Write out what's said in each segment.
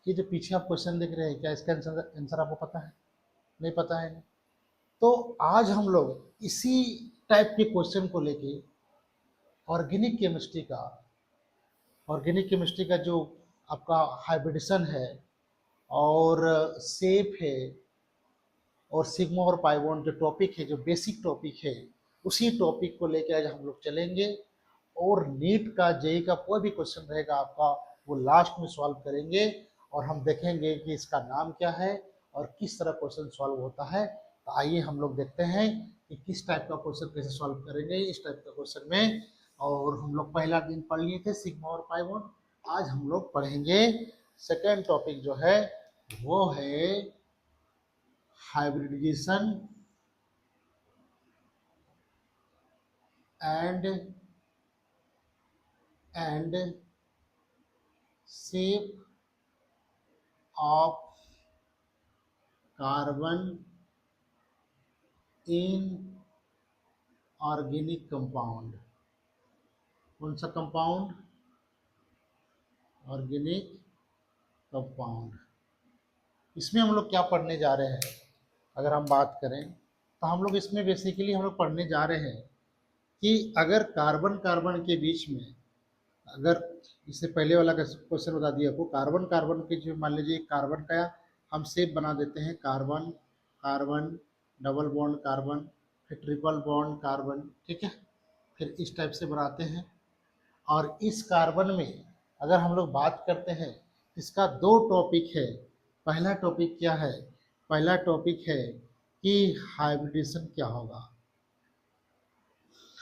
ये जो पीछे आप क्वेश्चन देख रहे हैं, क्या इसका आंसर आपको पता है? नहीं पता है। तो आज हम लोग इसी टाइप के क्वेश्चन को लेके ऑर्गेनिक केमिस्ट्री का जो आपका हाइब्रिडेशन है और सेप है और सिग्मा और पाई बॉन्ड जो टॉपिक है, जो बेसिक टॉपिक है, उसी टॉपिक को लेकर आज हम लोग चलेंगे। और नीट का, जेई का कोई भी क्वेश्चन रहेगा आपका, वो लास्ट में सॉल्व करेंगे और हम देखेंगे कि इसका नाम क्या है और किस तरह क्वेश्चन सॉल्व होता है। तो आइए हम लोग देखते हैं कि किस टाइप का क्वेश्चन कैसे सॉल्व करेंगे इस टाइप का क्वेश्चन में। और हम लोग पहला दिन पढ़ लिए थे सिग्मा और पाई बॉन्ड, आज हम लोग पढ़ेंगे सेकेंड टॉपिक जो है वो है hybridisation and shape of carbon in organic compound। कौन सा कंपाउंड? Organic compound. इसमें हम लोग क्या पढ़ने जा रहे हैं, अगर हम बात करें तो हम लोग इसमें बेसिकली हम लोग पढ़ने जा रहे हैं कि अगर कार्बन कार्बन के बीच में, अगर इससे पहले वाला क्वेश्चन बता दिया आपको, कार्बन कार्बन के जो मान लीजिए कार्बन का हम शेप बना देते हैं, carbon carbon double bond carbon, फिर ट्रिपल बॉन्ड कार्बन, ठीक है, फिर इस टाइप से बनाते हैं। और इस कार्बन में अगर हम लोग बात करते हैं, इसका दो टॉपिक है। पहला टॉपिक क्या है? पहला टॉपिक है कि हाइब्रिडेशन क्या होगा।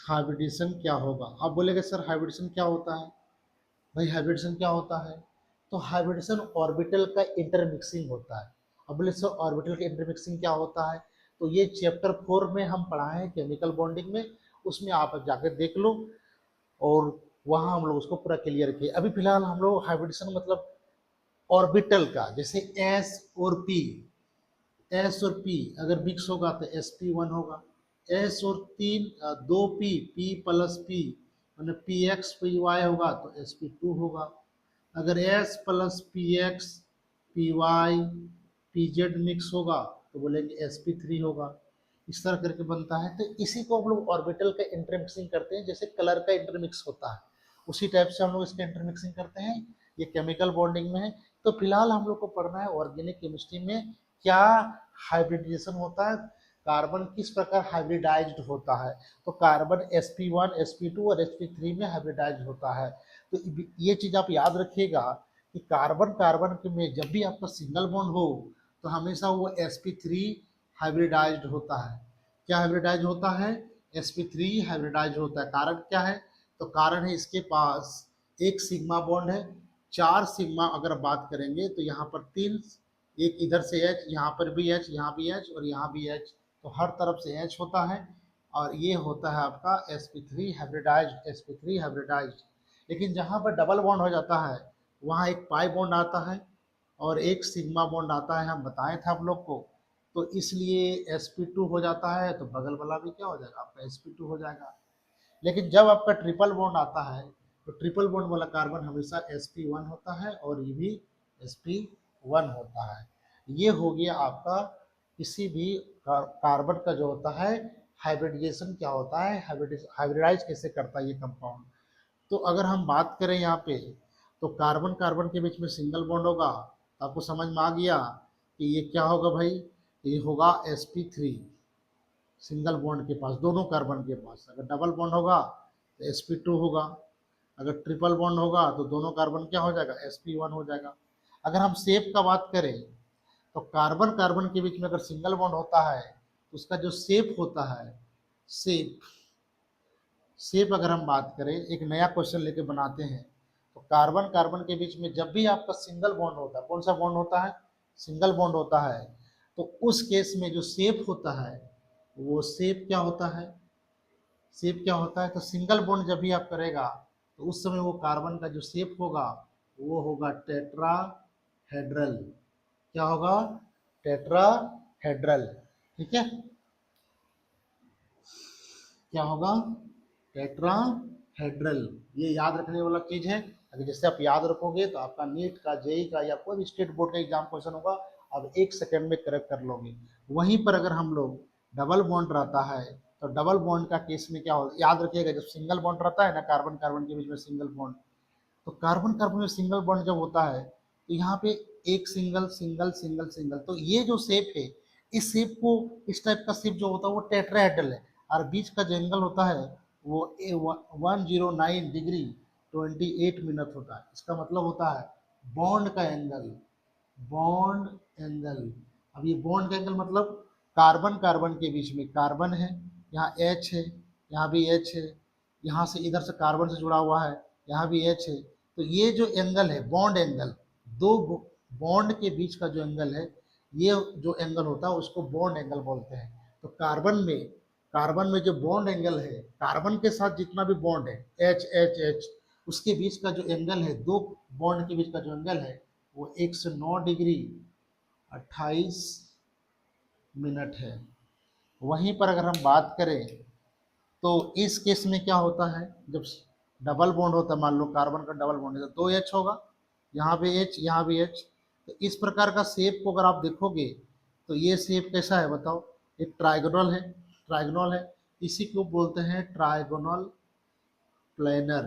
हाइब्रिडेशन क्या होगा? आप बोलेंगे सर हाइब्रिडेशन क्या होता है? भाई हाइब्रिडेशन क्या होता है? तो हाइब्रिडेशन ऑर्बिटल का इंटरमिक्सिंग होता है। अब बोले सर ऑर्बिटल का इंटरमिक्सिंग क्या होता है? तो ये चैप्टर 4 में हम पढ़ाए हैं केमिकल बॉन्डिंग में, उसमें आप जाकर देख लो और वहाँ हम लोग उसको पूरा क्लियर किए। अभी फिलहाल हम लोग हाइब्रिडेशन मतलब ऑर्बिटल का, जैसे एस और पी, एस और पी अगर मिक्स होगा तो sp1 होगा, एस और दो पी प्लस पी मतलब पी एक्स पी वाई होगा तो sp2 होगा। अगर s plus P X P Y P Z mix होगा तो बोलेंगे sp3 होगा। इस तरह करके बनता है। तो इसी को हम लोग ऑर्बिटल का इंटरमिक्सिंग करते हैं, जैसे कलर का इंटरमिक्स होता है उसी टाइप से हम लोग इसका इंटरमिक्सिंग करते हैं। ये केमिकल बॉन्डिंग में है। तो फिलहाल हम लोग को पढ़ना है ऑर्गेनिक केमिस्ट्री में क्या हाइब्रिडाइजेशन होता है, कार्बन किस प्रकार हाइब्रिडाइज्ड होता है। तो कार्बन sp1 sp2 और sp3 में हाइब्रिडाइज्ड होता है। तो ये चीज़ आप याद रखिएगा कि कार्बन कार्बन के में जब भी आपका सिंगल बॉन्ड हो तो हमेशा वो sp3 हाइब्रिडाइज्ड होता है। क्या हाइब्रिडाइज होता है? sp3 हाइब्रिडाइज होता है। कारण क्या है? तो कारण है इसके पास एक सिग्मा बॉन्ड है, चार सिग्मा अगर बात करेंगे तो यहाँ पर तीन, एक इधर से एच, यहाँ पर भी एच, यहाँ भी एच और यहाँ भी एच, तो हर तरफ से एच होता है। और ये होता है आपका sp3 हाइब्रिडाइज्ड, sp3 हाइब्रिडाइज्ड। लेकिन जहाँ पर डबल बॉन्ड हो जाता है वहाँ एक पाई बॉन्ड आता है और एक सिग्मा बॉन्ड आता है, हम बताए थे आप लोग को। तो इसलिए sp2 हो जाता है, तो बगल वाला भी क्या हो जाएगा आपका sp2 हो जाएगा। लेकिन जब आपका ट्रिपल बॉन्ड आता है तो ट्रिपल बॉन्ड वाला कार्बन हमेशा sp1 होता है और ये भी sp1 होता है। ये हो गया आपका किसी भी कार्बन का जो होता है हाइब्रिडाइजेशन क्या होता है, हाइब्रिडाइज कैसे करता है ये कंपाउंड। तो अगर हम बात करें यहाँ पे तो कार्बन कार्बन के बीच में सिंगल बॉन्ड होगा तो आपको समझ में आ गया कि ये क्या होगा भाई, ये होगा sp3 सिंगल बॉन्ड के पास, दोनों कार्बन के पास। अगर डबल बॉन्ड होगा तो sp2 होगा, अगर ट्रिपल बॉन्ड होगा तो दोनों कार्बन क्या हो जाएगा, sp1 हो जाएगा। अगर हम शेप का बात करें तो कार्बन कार्बन के बीच में अगर सिंगल बॉन्ड होता है तो उसका जो शेप होता है, शेप शेप अगर हम बात करें, एक नया क्वेश्चन लेके बनाते हैं, तो कार्बन कार्बन के बीच में जब भी आपका सिंगल बॉन्ड होता है, कौन सा बॉन्ड होता है, सिंगल बॉन्ड होता है, तो उस केस में जो शेप होता है वो शेप क्या होता है, शेप क्या होता है, तो सिंगल बॉन्ड जब भी आप करेगा तो उस समय वो कार्बन का जो शेप होगा वो होगा टेट्राहेड्रल। क्या होगा, टेट्राहेड्रल, ठीक है, क्या होगा, टेट्राहेड्रल। ये याद रखने वाला चीज है। अगर जैसे आप याद रखोगे तो आपका नीट का, जेई का या कोई भी स्टेट बोर्ड का एग्जाम क्वेश्चन होगा, आप 1 सेकंड में करेक्ट कर लोगे। वहीं पर अगर हम लोग डबल बॉन्ड रहता है तो डबल बॉन्ड का केस में क्या होता है, याद रखिएगा, जब सिंगल बॉन्ड रहता है ना, कार्बन कार्बन के बीच में सिंगल बॉन्ड, तो कार्बन कार्बन में सिंगल बॉन्ड जब होता है तो यहाँ पे एक सिंगल सिंगल सिंगल सिंगल, तो ये जो शेप है, इस शेप को, इस टाइप का शेप जो होता है वो टेट्राहेड्रल है, और बीच का जो एंगल होता है वो 109 डिग्री 28 मिनट होता है। इसका मतलब होता है बॉन्ड का एंगल, बॉन्ड एंगल। अब ये बॉन्ड का एंगल मतलब कार्बन कार्बन के बीच में कार्बन है, यहाँ एच है, यहाँ भी एच है, यहाँ से इधर से कार्बन से जुड़ा हुआ है, यहाँ भी एच है, तो ये जो एंगल है बॉन्ड एंगल, दो बॉन्ड के बीच का जो एंगल है, ये जो एंगल होता है उसको बॉन्ड एंगल बोलते हैं। तो कार्बन में जो बॉन्ड एंगल है, कार्बन के साथ जितना भी बॉन्ड है एच एच एच, उसके बीच का जो एंगल है, दो बॉन्ड के बीच का जो एंगल है वो 109 डिग्री 28 मिनट है। वहीं पर अगर हम बात करें तो इस केस में क्या होता है, जब डबल बॉन्ड होता है, मान लो कार्बन का डबल बॉन्ड है तो 2H होगा, यहाँ पे H, यहाँ भी H, तो इस प्रकार का शेप को अगर आप देखोगे तो ये शेप कैसा है बताओ, एक ट्राइगोनल है, ट्राइगोनल है, इसी को बोलते हैं ट्राइगोनल प्लेनर,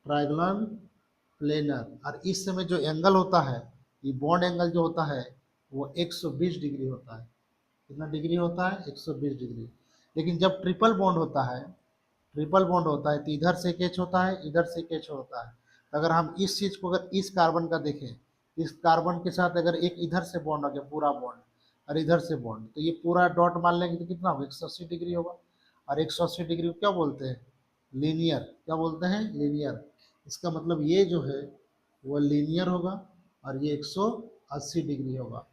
ट्राइगोनल प्लेनर। और इस समय जो एंगल होता है, ये बॉन्ड एंगल जो होता है वो 120 डिग्री होता है। कितना डिग्री होता है, 120 डिग्री। लेकिन जब ट्रिपल बॉन्ड होता है, ट्रिपल बॉन्ड होता है तो इधर से एक एच होता है, इधर से एक एच होता है। तो अगर हम इस चीज़ को अगर इस कार्बन का देखें, इस कार्बन के साथ अगर एक इधर से बॉन्ड आ गया पूरा बॉन्ड, और इधर से बॉन्ड, तो ये पूरा डॉट मान लेंगे तो कितना होगा, 180 डिग्री होगा। और 180 डिग्री को क्या बोलते हैं, लीनियर। क्या बोलते हैं, लीनियर। इसका मतलब ये जो है वो लीनियर होगा और ये 180 डिग्री होगा।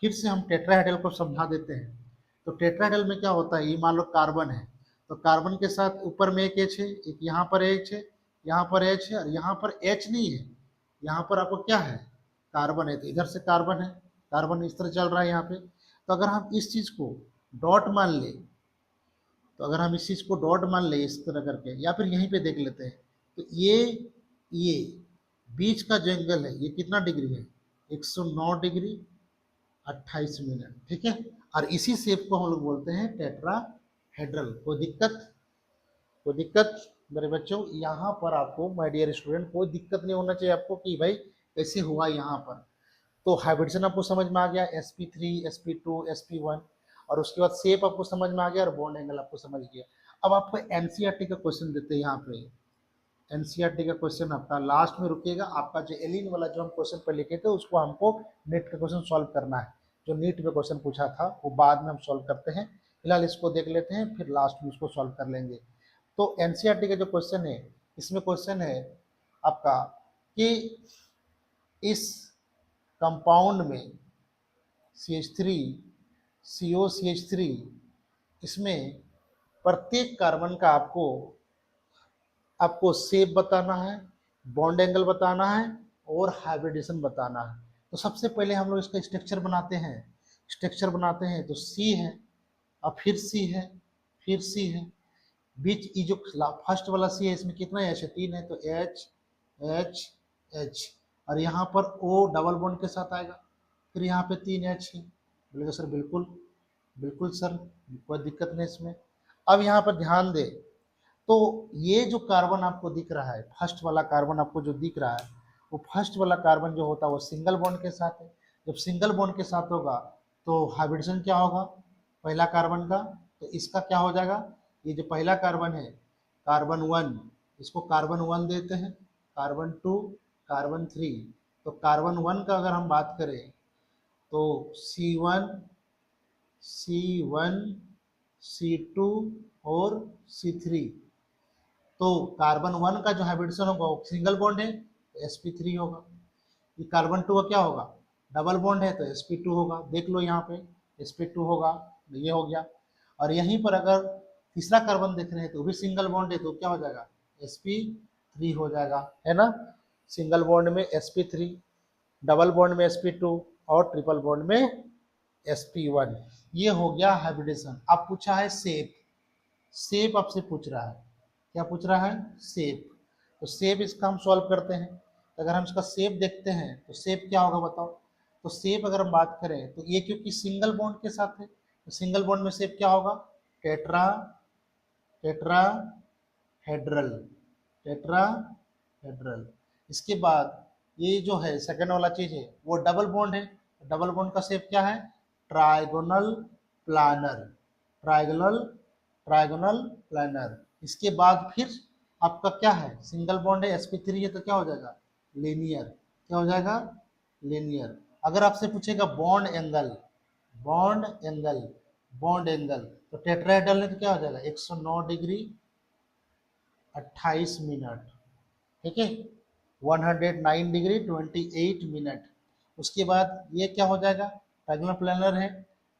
फिर से हम टेट्राहेड्रल को समझा देते हैं। तो टेट्राहेड्रल में क्या होता है, ये मान लो कार्बन है, तो कार्बन के साथ ऊपर में एक एच है, एक यहाँ पर एच है, यहाँ पर एच है, और यहाँ पर एच नहीं है, यहाँ पर आपको क्या है, कार्बन है, तो इधर से कार्बन है, कार्बन इस तरह चल रहा है यहाँ पे। तो अगर हम इस चीज़ को डॉट मान ले, तो अगर हम इस चीज़ को डॉट मान ले इस तरह करके, या फिर यहीं पे देख लेते हैं, तो ये बीच का जो एंगल है ये कितना डिग्री है, 109 डिग्री 28 मिनट, ठीक है। और इसी शेप को हम लोग बोलते हैं टेट्राहेड्रल। कोई दिक्कत, कोई दिक्कत मेरे बच्चों, यहाँ पर आपको माय डियर स्टूडेंट कोई दिक्कत नहीं होना चाहिए आपको कि भाई कैसे हुआ यहाँ पर। तो हाइब्रिडेशन आपको समझ में आ गया, sp3 sp2 sp1, और उसके बाद शेप आपको समझ में आ गया और बॉन्ड एंगल आपको समझ गया। अब आपको एनसीईआरटी का क्वेश्चन देते हैं यहाँ पे, एनसीईआरटी का क्वेश्चन आपका लास्ट में रुकेगा, आपका जो एलिन वाला जो हम क्वेश्चन पर लिखे थे उसको हमको नेट का क्वेश्चन सॉल्व करना है। जो नीट में क्वेश्चन पूछा था वो बाद में हम सॉल्व करते हैं, फिलहाल इसको देख लेते हैं, फिर लास्ट में उसको सॉल्व कर लेंगे। तो एनसीईआरटी का जो क्वेश्चन है, इसमें क्वेश्चन है आपका कि इस कंपाउंड में CH3 COCH3, इसमें प्रत्येक कार्बन का आपको शेप बताना है, बॉन्ड एंगल बताना है और हाइब्रिडेशन बताना है। तो सबसे पहले हम लोग इसका स्ट्रक्चर बनाते हैं, स्ट्रक्चर बनाते हैं तो C है, अब फिर C है, फिर C है, बीच ये जो फर्स्ट वाला C है इसमें कितना H है, 3 है, तो H H H, और यहाँ पर O डबल बॉन्ड के साथ आएगा, फिर यहाँ पे 3H है। बोलेगा सर बिल्कुल, बिल्कुल सर, कोई दिक्कत नहीं इसमें। अब यहाँ पर ध्यान दे, तो ये जो कार्बन आपको दिख रहा है, फर्स्ट वाला कार्बन आपको जो दिख रहा है, वो फर्स्ट वाला कार्बन जो होता है वो सिंगल बॉन्ड के साथ है। जब सिंगल बॉन्ड के साथ होगा तो हाइब्रिडेशन क्या होगा पहला कार्बन का, तो इसका क्या हो जाएगा, ये जो पहला कार्बन है कार्बन 1, इसको कार्बन 1 देते हैं, कार्बन 2, कार्बन 3। तो कार्बन 1 का अगर हम बात करें तो C1 C1 C2 और C3। तो कार्बन 1 का जो हाइब्रिडेशन होगा वो सिंगल बॉन्ड है तो sp3 होगा। ये कार्बन 2 का क्या होगा, डबल बॉन्ड है तो sp2 होगा, देख लो यहाँ पे sp2 होगा, ये हो गया। और यहीं पर अगर तीसरा कार्बन देख रहे हैं तो भी सिंगल बॉन्ड है तो क्या हो जाएगा, sp3 हो जाएगा, है ना। सिंगल बॉन्ड में sp3, डबल बॉन्ड में sp2 और ट्रिपल बॉन्ड में sp1। ये हो गया हाइब्रिडेशन। अब पूछा है शेप, शेप आपसे पूछ रहा है, क्या पूछ रहा है, शेप। तो शेप इसका हम सॉल्व करते हैं। तो अगर हम इसका शेप देखते हैं तो शेप क्या होगा बताओ। तो शेप अगर हम बात करें तो ये क्योंकि सिंगल बॉन्ड के साथ है, तो सिंगल बॉन्ड में शेप क्या होगा, टेट्रा टेट्रा हेड्रल, टेट्रा हेड्रल। इसके बाद ये जो है सेकंड वाला चीज है वो डबल बॉन्ड है। डबल बॉन्ड का शेप क्या है, trigonal planner, trigonal trigonal planner. इसके बाद फिर आपका क्या है, सिंगल बॉन्ड है sp3 है तो क्या हो जाएगा, लीनियर। क्या हो जाएगा, लीनियर। अगर आपसे पूछेगा bond angle, bond angle, bond angle, तो टेट्राहेड्रल है तो क्या हो जाएगा 109 डिग्री 28 मिनट, ठीक है, 109 डिग्री 28 मिनट। उसके बाद ये क्या हो जाएगा, ट्रायंगुलर प्लानर है,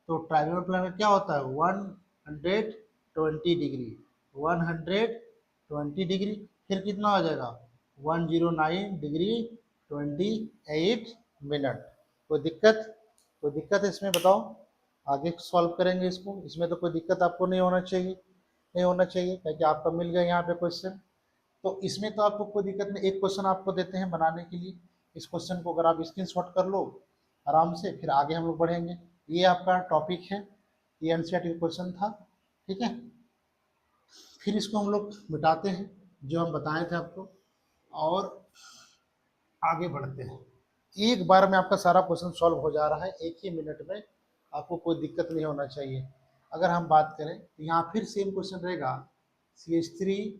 तो ट्रायंगुलर प्लानर क्या होता है 120 डिग्री, 120 डिग्री, फिर कितना हो जाएगा 109 डिग्री 28 मिनट। कोई दिक्कत, कोई दिक्कत है इसमें बताओ, आगे सॉल्व करेंगे इसको, इसमें तो कोई दिक्कत आपको नहीं होना चाहिए, नहीं होना चाहिए, क्योंकि आपका मिल गया यहाँ पे क्वेश्चन। तो इसमें तो आपको कोई दिक्कत नहीं, एक क्वेश्चन आपको देते हैं बनाने के लिए, इस क्वेश्चन को अगर आप स्क्रीनशॉट कर लो आराम से, फिर आगे हम लोग बढ़ेंगे। ये आपका टॉपिक है, ये एनसीईआरटी क्वेश्चन था, ठीक है। फिर इसको हम लोग मिटाते हैं जो हम बताए थे आपको, और आगे बढ़ते हैं। एक बार में आपका सारा क्वेश्चन सॉल्व हो जा रहा है, एक ही मिनट में, आपको कोई दिक्कत नहीं होना चाहिए। अगर हम बात करें तो यहाँ फिर सेम क्वेश्चन रहेगा, CH3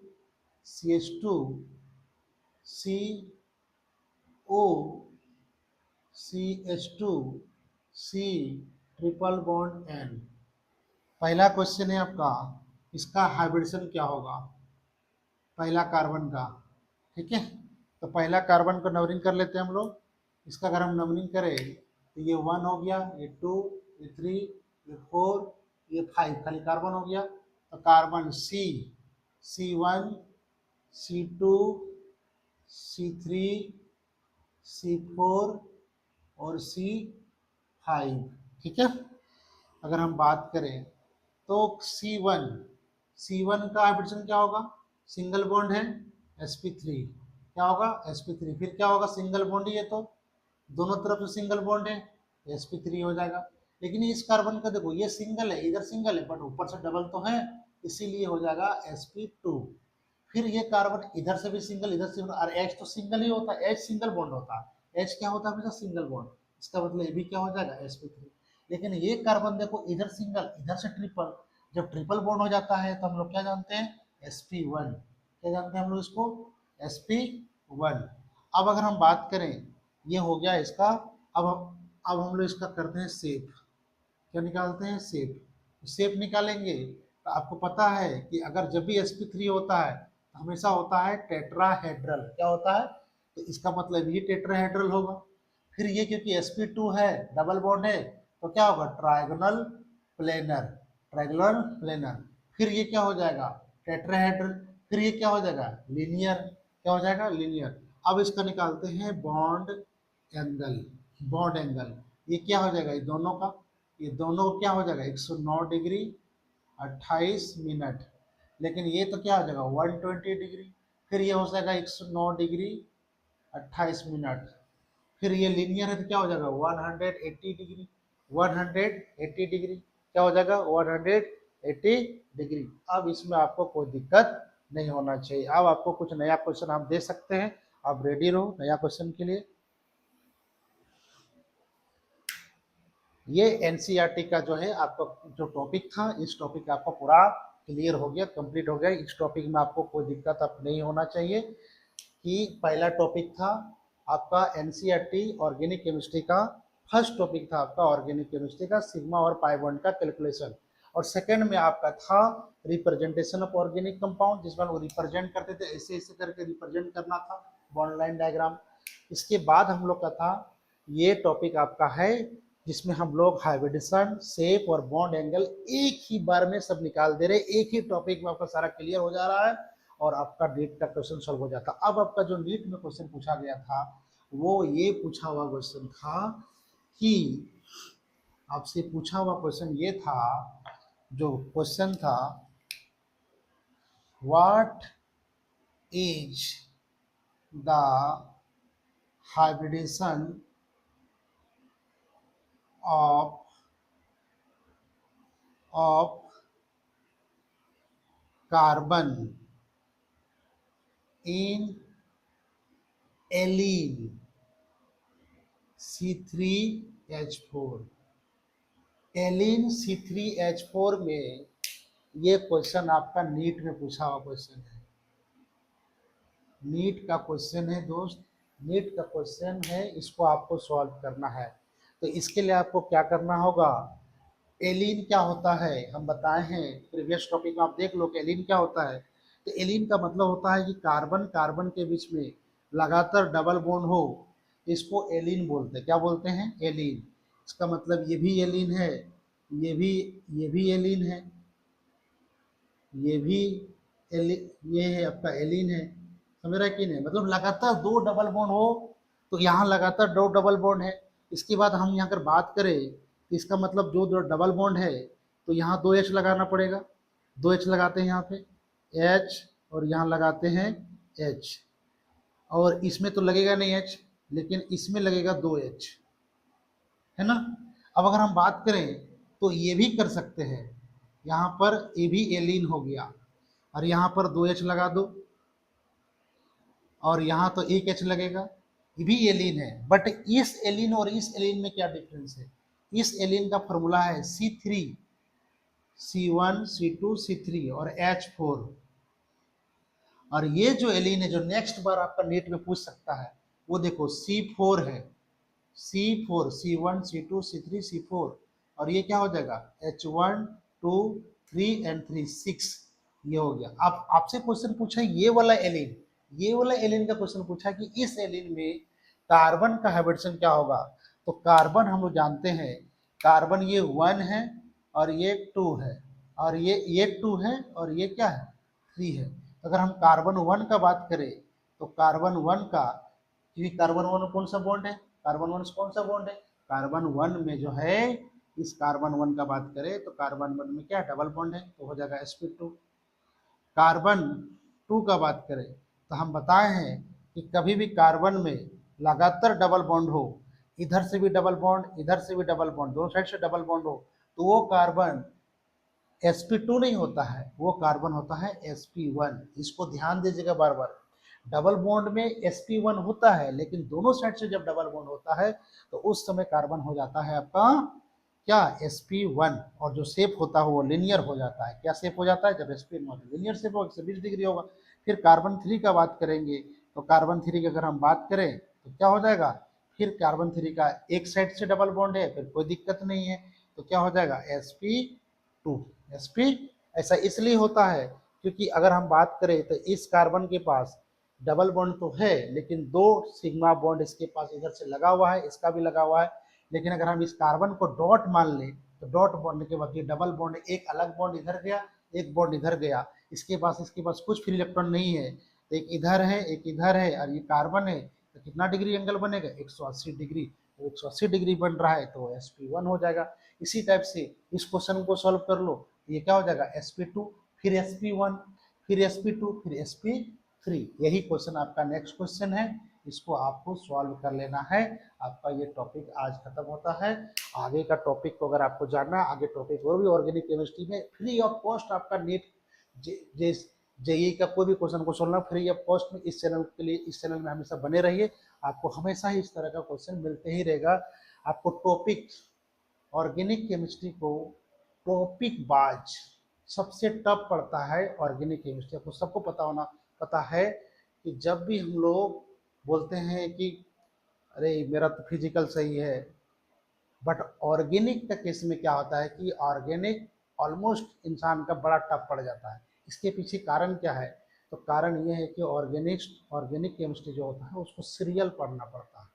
CH2 CO CH2 C triple bond N। पहला क्वेश्चन है आपका, इसका हाइब्रिडेशन क्या होगा, पहला कार्बन का, ठीक है। तो पहला कार्बन को नंबरिंग कर लेते हैं हम लोग। इसका अगर हम नंबरिंग करें तो ये 1 हो गया, ये 2, ये 3, ये 4, ये 5, खाली कार्बन हो गया। तो carbon C1 C2 C3 C4 और C5, ठीक है। अगर हम बात करें तो C1, C1 का हाइब्रिडेशन क्या होगा, सिंगल बॉन्ड है sp3, क्या होगा sp3, फिर क्या होगा सिंगल बॉन्ड ही है तो दोनों तरफ से सिंगल बॉन्ड है, sp3 हो जाएगा। लेकिन इस कार्बन का देखो ये सिंगल है, इधर सिंगल है, बट ऊपर से डबल तो है, इसीलिए हो जाएगा sp2। फिर ये कार्बन इधर से भी सिंगल, इधर से, और H तो सिंगल ही होता है, H सिंगल बॉन्ड होता है, H क्या होता है हमेशा सिंगल बॉन्ड, इसका मतलब ये भी क्या हो जाएगा sp3। लेकिन ये कार्बन देखो इधर सिंगल इधर से ट्रिपल, जब ट्रिपल बॉन्ड हो जाता है तो हम लोग क्या जानते हैं sp1, क्या जानते हैं हम लोग इसको sp1। अब अगर हम बात करें, ये हो गया इसका, अब हम लोग इसका करते हैं शेप, क्या निकालते हैं शेप, शेप निकालेंगे तो आपको पता है कि अगर जब भी sp3 होता है तो हमेशा होता है टेट्राहेड्रल, क्या होता है, तो इसका मतलब ये टेट्राहेड्रल होगा। फिर ये क्योंकि sp2 है, डबल बॉन्ड है, तो क्या होगा ट्राइगोनल प्लेनर, ट्राइगोनल प्लेनर। फिर ये क्या हो जाएगा टेट्राहेड्रल, फिर ये क्या हो जाएगा लीनियर, क्या हो जाएगा लीनियर। अब इसका निकालते हैं बॉन्ड एंगल, बॉन्ड एंगल, ये क्या हो जाएगा, ये दोनों का, ये दोनों क्या हो जाएगा 109 डिग्री 28 मिनट। लेकिन ये तो क्या हो जाएगा 120 डिग्री, फिर ये हो जाएगा 109 डिग्री 28 मिनट। फिर ये लीनियर है तो क्या हो जाएगा 180 डिग्री, 180 डिग्री, क्या हो जाएगा 180 डिग्री। अब इसमें आपको कोई दिक्कत नहीं होना चाहिए। अब आपको कुछ नया क्वेश्चन हम दे सकते हैं, आप रेडी रहो नया क्वेश्चन के लिए। ये एनसीईआरटी का जो है आपका जो टॉपिक था, इस टॉपिक का आपका पूरा क्लियर हो गया, कंप्लीट हो गया। इस टॉपिक में आपको कोई दिक्कत अब नहीं होना चाहिए कि पहला टॉपिक था आपका एनसीईआरटी ऑर्गेनिक केमिस्ट्री का, फर्स्ट टॉपिक था आपका ऑर्गेनिक केमिस्ट्री का सिग्मा और पाई बॉन्ड का कैलकुलेशन, और सेकंड में आपका था रिप्रेजेंटेशन ऑफ ऑर्गेनिक कंपाउंड, जिसमें वो रिप्रेजेंट करते थे, ऐसे ऐसे करके रिप्रेजेंट करना था बॉन्ड लाइन डायग्राम। इसके बाद हम लोग का था ये टॉपिक आपका है जिसमें हम लोग हाइब्रिडेशन, शेप और बॉन्ड एंगल एक ही बार में सब निकाल दे रहे, एक ही टॉपिक में आपका सारा क्लियर हो जा रहा है और आपका नीट का क्वेश्चन सॉल्व हो जाता। अब आपका जो नीट में क्वेश्चन पूछा गया था वो ये पूछा हुआ क्वेश्चन था कि आपसे पूछा हुआ क्वेश्चन ये था, जो क्वेश्चन था what is the hybridization of of carbon in alene C3H4। Allene C3H4 में, ये क्वेश्चन आपका नीट में पूछा हुआ क्वेश्चन है, नीट का क्वेश्चन है दोस्त, नीट का क्वेश्चन है, इसको आपको सॉल्व करना है। तो इसके लिए आपको क्या करना होगा, एलिन क्या होता है हम बताए हैं प्रीवियस टॉपिक में, आप देख लो कि एलिन क्या होता है। तो एलिन का मतलब होता है कि कार्बन कार्बन के बीच में लगातार डबल बॉन्ड हो, इसको एलिन बोलते हैं। क्या बोलते हैं, एलिन। इसका मतलब ये भी एलिन है, ये भी ये भी एलिन है, ये भी ये है आपका एलिन है। समझ रहा है कि नहीं, मतलब लगातार दो डबल बॉन्ड हो, तो यहाँ लगातार दो डबल बॉन्ड है। इसके बाद हम यहाँ अगर बात करें, इसका मतलब जो दो डबल बॉन्ड है, तो यहाँ दो एच लगाना पड़ेगा, दो एच लगाते हैं यहाँ पे एच, और यहाँ लगाते हैं एच, और इसमें तो लगेगा नहीं एच, लेकिन इसमें लगेगा दो एच, है ना। अब अगर हम बात करें तो ये भी कर सकते हैं, यहाँ पर ये भी एलिन हो गया, और यहाँ पर दो एच लगा दो, और यहाँ तो एक एच लगेगा, ये भी एलिन है। बट इस एलिन और इस एलिन में क्या डिफरेंस है, इस एलिन का फॉर्मूला है C3, C1 C2 C3 और H4। और ये जो एलिन है जो नेक्स्ट बार आपका नीट में पूछ सकता है, वो देखो C4 है, C4 C1 C2 C3 C4, और ये क्या हो जाएगा H1 2 3 एंड 3 6, ये हो गया। अब आपसे क्वेश्चन पूछा ये वाला एलिन, ये वाला एलिन का क्वेश्चन पूछा कि इस एलिन में कार्बन का हाइब्रिडेशन क्या होगा। तो कार्बन हम लोग जानते हैं, कार्बन ये 1 है और ये 2 है, और ये 2 है और ये क्या है 3 है। अगर हम कार्बन 1 का बात करें, तो कार्बन 1 का, क्योंकि कार्बन 1 कौन सा बॉन्ड है, कार्बन 1 कौन सा बॉन्ड है, कार्बन 1 में जो है, इस कार्बन 1 का बात करें तो कार्बन 1 में क्या डबल बॉन्ड है, तो हो जाएगा sp2। कार्बन 2 का बात करें तो हम बताए हैं कि कभी भी कार्बन में लगातार डबल बॉन्ड हो, इधर से भी डबल बॉन्ड इधर से भी डबल बॉन्ड, दोनों साइड से डबल बॉन्ड हो, तो वो कार्बन sp2 नहीं होता है, वो कार्बन होता है sp1। इसको ध्यान दीजिएगा बार बार, डबल बॉन्ड में sp1 होता है, लेकिन दोनों साइड से जब डबल बॉन्ड होता है तो उस समय कार्बन हो जाता है आपका क्या sp1, और जो शेप होता है वो लिनियर हो जाता है। क्या शेप हो जाता है, जब sp1 लिनियर शेप हो 120 डिग्री होगा। फिर कार्बन 3 का बात करेंगे, तो कार्बन 3 की अगर हम बात करें तो क्या हो जाएगा, फिर कार्बन 3 का एक साइड से डबल बॉन्ड है, फिर कोई दिक्कत नहीं है, तो क्या हो जाएगा sp2। sp ऐसा इसलिए होता है क्योंकि अगर हम बात करें तो इस कार्बन के पास डबल बॉन्ड तो है, लेकिन दो सिग्मा बॉन्ड इसके पास इधर से लगा हुआ है, इसका भी लगा हुआ है। लेकिन अगर हम इस कार्बन को डॉट मान लें, तो डॉट बॉन्ड के बाद ये डबल बॉन्ड, एक अलग बॉन्ड इधर गया, एक बॉन्ड इधर गया, इसके पास कुछ फ्री इलेक्ट्रॉन नहीं है, तो एक इधर है एक इधर है, और ये कार्बन है, तो कितना डिग्री एंगल बनेगा 180 डिग्री, तो 180 डिग्री बन रहा है तो sp1 हो जाएगा। इसी टाइप से इस क्वेश्चन को सॉल्व कर लो, ये क्या हो जाएगा sp2, फिर sp1, फिर sp2, फिर sp3। यही क्वेश्चन आपका नेक्स्ट क्वेश्चन है, इसको आपको सॉल्व कर लेना है। आपका ये टॉपिक आज खत्म होता है। आगे का टॉपिक को अगर आपको जानना है, आगे टॉपिक और भी ऑर्गेनिक केमिस्ट्री में फ्री ऑफ कॉस्ट आपका नीट जेई का कोई भी क्वेश्चन को सोल्व फ्री ऑफ कॉस्ट में, इस चैनल के लिए, इस चैनल में हमेशा बने रहिए, आपको हमेशा ही इस तरह का क्वेश्चन मिलते ही रहेगा। आपको टॉपिक ऑर्गेनिक केमिस्ट्री को टॉपिक बाज सबसे टफ पड़ता है ऑर्गेनिक केमिस्ट्री। आपको सबको पता है कि जब भी हम लोग बोलते हैं कि अरे मेरा तो फिजिकल सही है, बट ऑर्गेनिक का केस में क्या होता है कि ऑर्गेनिक ऑलमोस्ट इंसान का बड़ा टफ पड़ जाता है। इसके पीछे कारण क्या है, तो कारण ये है कि ऑर्गेनिक केमिस्ट्री जो होता है उसको सीरियल पढ़ना पड़ता है,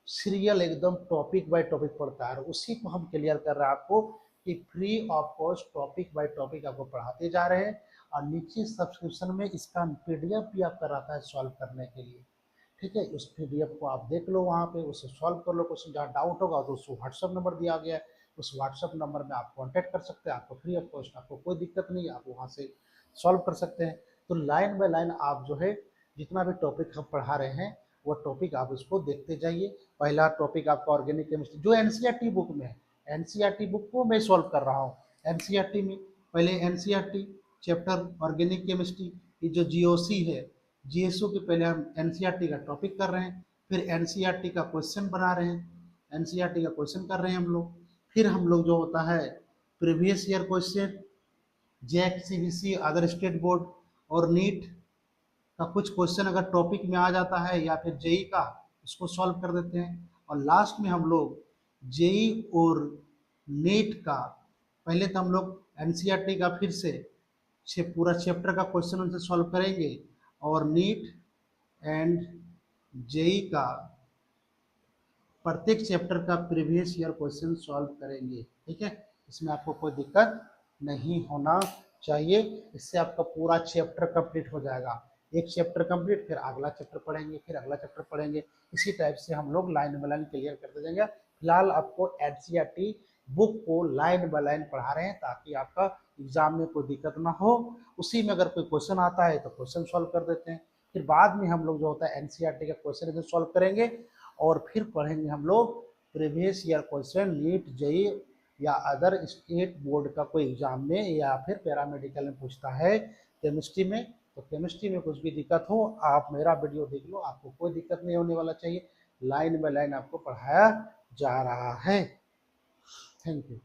सीरियल एकदम टॉपिक बाय टॉपिक पढ़ता है, और उसी को हम क्लियर कर रहे हैं आपको कि free of cost topic by topic आपको पढ़ाते जा रहे हैं। और नीचे सब्सक्रिप्शन में इसका पीडीएफ भी आपका रहता है सॉल्व करने के लिए, ठीक है। उस पीडीएफ को आप देख लो, वहाँ पे उसे सॉल्व कर लो, क्वेश्चन जहाँ डाउट होगा तो उसको व्हाट्सअप नंबर दिया गया है, उस व्हाट्सअप नंबर में आप कांटेक्ट कर सकते हैं, आपको फ्री ऑफ कॉस्ट, आपको कोई दिक्कत नहीं है, आप वहाँ से सॉल्व कर सकते हैं। तो लाइन बाय लाइन आप जो है जितना भी टॉपिक हम पढ़ा रहे हैं वो टॉपिक आप उसको देखते जाइए। पहला टॉपिक आपका ऑर्गेनिक केमिस्ट्री जो एनसीईआरटी बुक में है, एनसीईआरटी बुक को मैं सॉल्व कर रहा हूँ। एनसीईआरटी में पहले एनसीईआरटी चैप्टर ऑर्गेनिक केमिस्ट्री, ये जो जीओसी है, जीएसओ के पहले हम एनसीईआरटी का टॉपिक कर रहे हैं, फिर एनसीईआरटी का क्वेश्चन बना रहे हैं, एनसीईआरटी का क्वेश्चन कर रहे हैं हम लोग। फिर हम लोग जो होता है previous year question, JAC CBSE other state board और नीट का कुछ क्वेश्चन अगर टॉपिक में आ जाता है या फिर जेई का, उसको सॉल्व कर देते हैं। और लास्ट में हम लोग जेई और नीट का, पहले तो हम लोग एनसीईआरटी का फिर से पूरा चैप्टर का क्वेश्चन उनसे सॉल्व करेंगे और नीट एंड जेई का प्रत्येक चैप्टर का प्रीवियस ईयर क्वेश्चन सॉल्व करेंगे। ठीक है, इसमें आपको कोई दिक्कत नहीं होना चाहिए। इससे आपका पूरा चैप्टर कंप्लीट हो जाएगा। एक चैप्टर कंप्लीट, फिर अगला चैप्टर पढ़ेंगे, फिर अगला चैप्टर पढ़ेंगे। इसी टाइप से हम लोग लाइन बाय लाइन क्लियर करते जाएंगे। फिलहाल आपको एनसीईआरटी बुक को लाइन बाय लाइन पढ़ा रहे हैं ताकि आपका एग्जाम में कोई दिक्कत ना हो। उसी में अगर कोई क्वेश्चन आता है तो क्वेश्चन सॉल्व कर देते हैं, फिर बाद में हम लोग जो होता है एनसीईआरटी का क्वेश्चन सॉल्व करेंगे और फिर पढ़ेंगे हम लोग previous year question NEET JEE या अदर स्टेट बोर्ड का कोई एग्जाम में या फिर पैरामेडिकल में पूछता है केमिस्ट्री में। तो केमिस्ट्री में कुछ भी दिक्कत हो आप मेरा वीडियो देख लो, आपको कोई दिक्कत नहीं होने वाला चाहिए। लाइन बाय लाइन आपको पढ़ाया जा रहा है। Thank you.